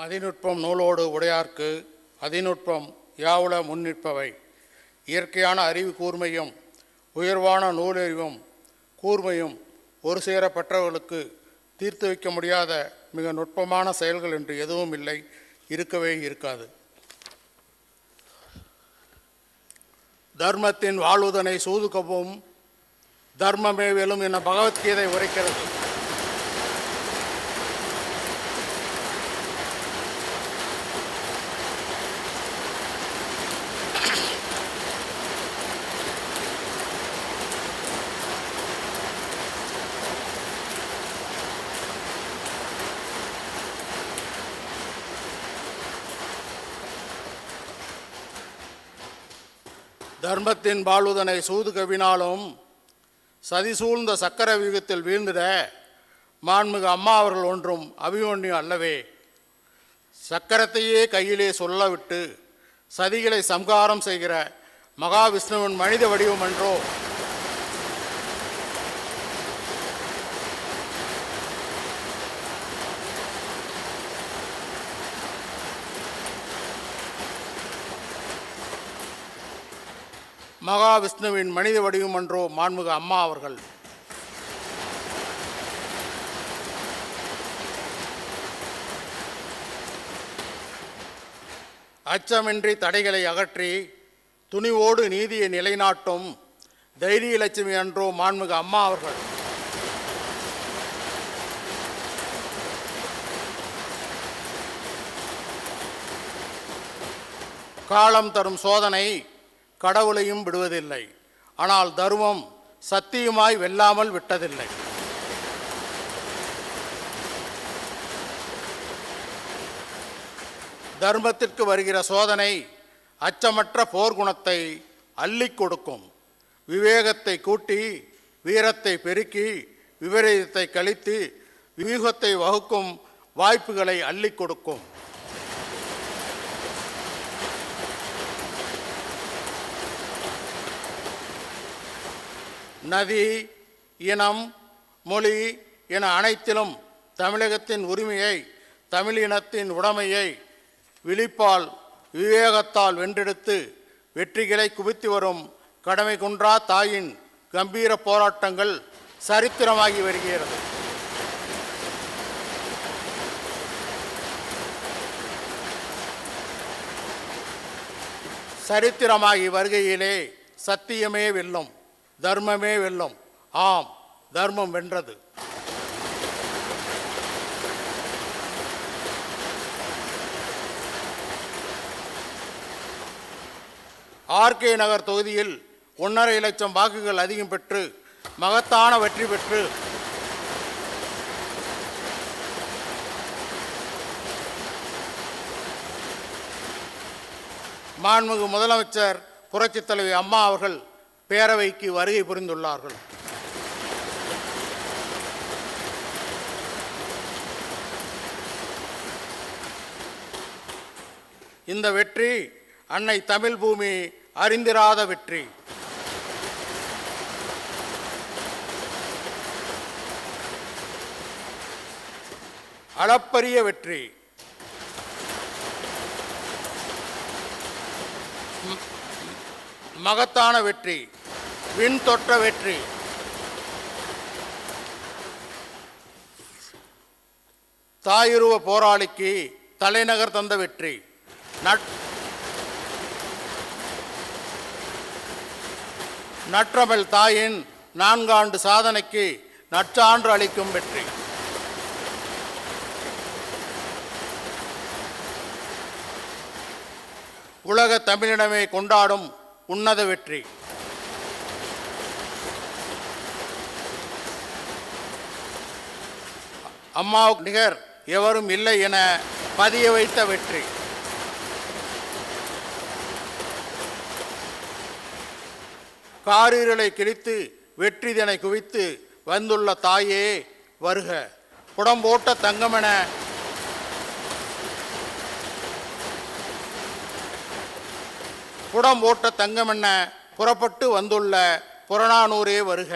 மதிநுட்பம் நூலோடு உடையார்க்கு அதிநுட்பம் யாவுல முன்னிற்பவை. இயற்கையான அறிவு கூர்மையும் உயர்வான நூலறிவும் கூர்மையும் ஒரு சேர பெற்றவர்களுக்கு தீர்த்து வைக்க முடியாத மிக நுட்பமான செயல்கள் என்று எதுவும் இல்லை, இருக்கவே இருக்காது. தர்மத்தின் வாழ்வுதனை சூதுகவும் தர்மமே வெல்லும் என பகவத்கீதை உரைக்கிறது. தர்மத்தின் வாழ்வுதனை சூது கவினாலும் சதி சூழ்ந்த சக்கர வியூகத்தில் வீழ்ந்திட மாண்புமிகு அம்மா அவர்கள் ஒன்றும் அபிமன்யு அல்லவே. சக்கரத்தையே கையிலே சொல்லவிட்டு சதிகளை சம்ஹாரம் செய்கிற மகாவிஷ்ணுவின் மனித வடிவம் என்றோ. மகாவிஷ்ணுவின் மனித வடிவம் என்றோ மாண்புமிகு அம்மா அவர்கள். அச்சமின்றி தடைகளை அகற்றி துணிவோடு நீதியை நிலைநாட்டும் தைரிய லட்சுமி என்றோ மாண்புமிகு அம்மா அவர்கள். காலம் தரும் சோதனை கடவுளையும் விடுவதில்லை, ஆனால் தர்மம் சத்தியமாய் வெல்லாமல் விட்டதில்லை. தர்மத்திற்கு வருகிற சோதனை அச்சமற்ற போர்க்குணத்தை அள்ளி கொடுக்கும். விவேகத்தை கூட்டி வீரத்தை பெருக்கி விபரீதத்தை கழித்து வியூகத்தை வகுக்கும் வாய்ப்புகளை அள்ளி கொடுக்கும். நதி, இனம், மொழி என அனைத்திலும் தமிழகத்தின் உரிமையை தமிழ் இனத்தின் உடைமையை விழிப்பால் விவேகத்தால் வென்றெடுத்து வெற்றிகளை குவித்து வரும் கடமை குன்றா தாயின் கம்பீர போராட்டங்கள் சரித்திரமாகி வருகிறது. சரித்திரமாகி வருகையிலே சத்தியமே வெல்லும், தர்மமே வெல்லும். ஆம், தர்மம் வென்றது. ஆர்கே நகர் தொகுதியில் 1.5 லட்சம் வாக்குகள் அதிகம் பெற்று மகத்தான வெற்றி பெற்று மாண்புமிகு முதலமைச்சர் புரட்சித் தலைவி அம்மா அவர்கள் பேரவைக்கு வருகை புரிந்துள்ளார்கள். இந்த வெற்றி அன்னை தமிழ் பூமி அறிந்திராத வெற்றி. அளப்பரிய வெற்றி. மகத்தான வெற்றி. விண் தொற்ற வெற்றி. தாயுருவ போராளிக்கு தலைநகர் தந்த வெற்றி. நற்றமிழ் தாயின் 4 ஆண்டு சாதனைக்கு நற்சான்று அளிக்கும் வெற்றி. உலக தமிழினமே கொண்டாடும் உன்னத வெற்றி. அம்மாவுக்கு நிகர் எவரும் இல்லை என பதிய வைத்த வெற்றி. காரீரலை கிழித்து வெற்றிதனை குவித்து வந்துள்ள தாயே வருக. புடம்போட்ட தங்கமென புடம்போட்ட தங்கமென புறப்பட்டு வந்துள்ள புறநானூரே வருக.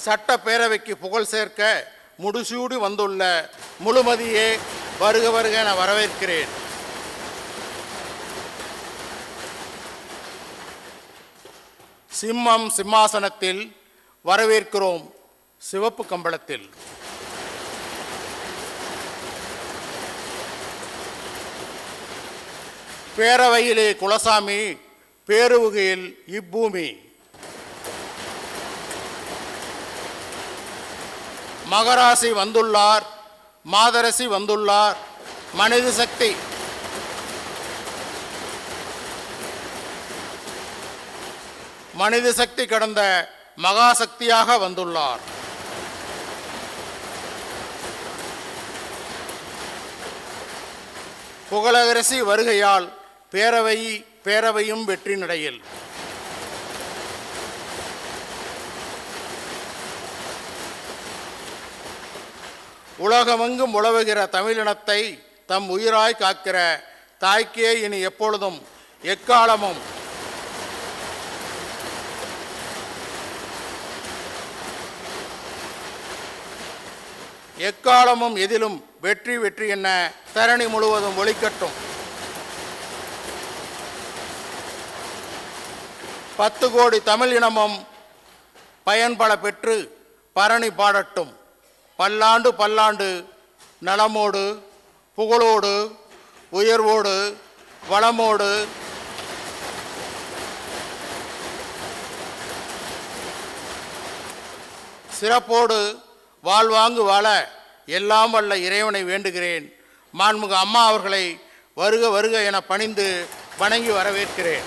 சட்டப்பேரவைக்கு புகழ் சேர்க்க முடிசூடி வந்துள்ள முழுமதியே வருக வருக என வரவேற்கிறேன். சிம்மம் சிம்மாசனத்தில் வரவேற்கிறோம் சிவப்பு கம்பளத்தில். பேரவையிலே குலசாமி, பேருவுகையில் இப்பூமி. மகராசி வந்துள்ளார், மாதரசி வந்துள்ளார், மனித சக்தி. மனித சக்தி கடந்த மகாசக்தியாக வந்துள்ளார். புகழரசி வருகையால் பேரவையும் வெற்றி நடையில். உலகமெங்கும் உலவுகிற தமிழினத்தை தம் உயிராய் காக்கிற தாய்க்கே இனி எப்பொழுதும் எக்காலமும் எதிலும் வெற்றி வெற்றி என்ன தரணி முழுவதும் ஒலிக்கட்டும். 10 கோடி தமிழ் இனமும் பயன்பட பெற்று பரணி பாடட்டும். பல்லாண்டு பல்லாண்டு நலமோடு புகழோடு உயர்வோடு வளமோடு சிறப்போடு வாழ்வாங்கு வாழ எல்லாம் வல்ல இறைவனை வேண்டுகிறேன். மாண்புமிகு அம்மா அவர்களை வருக வருக என பணிந்து வணங்கி வரவேற்கிறேன்.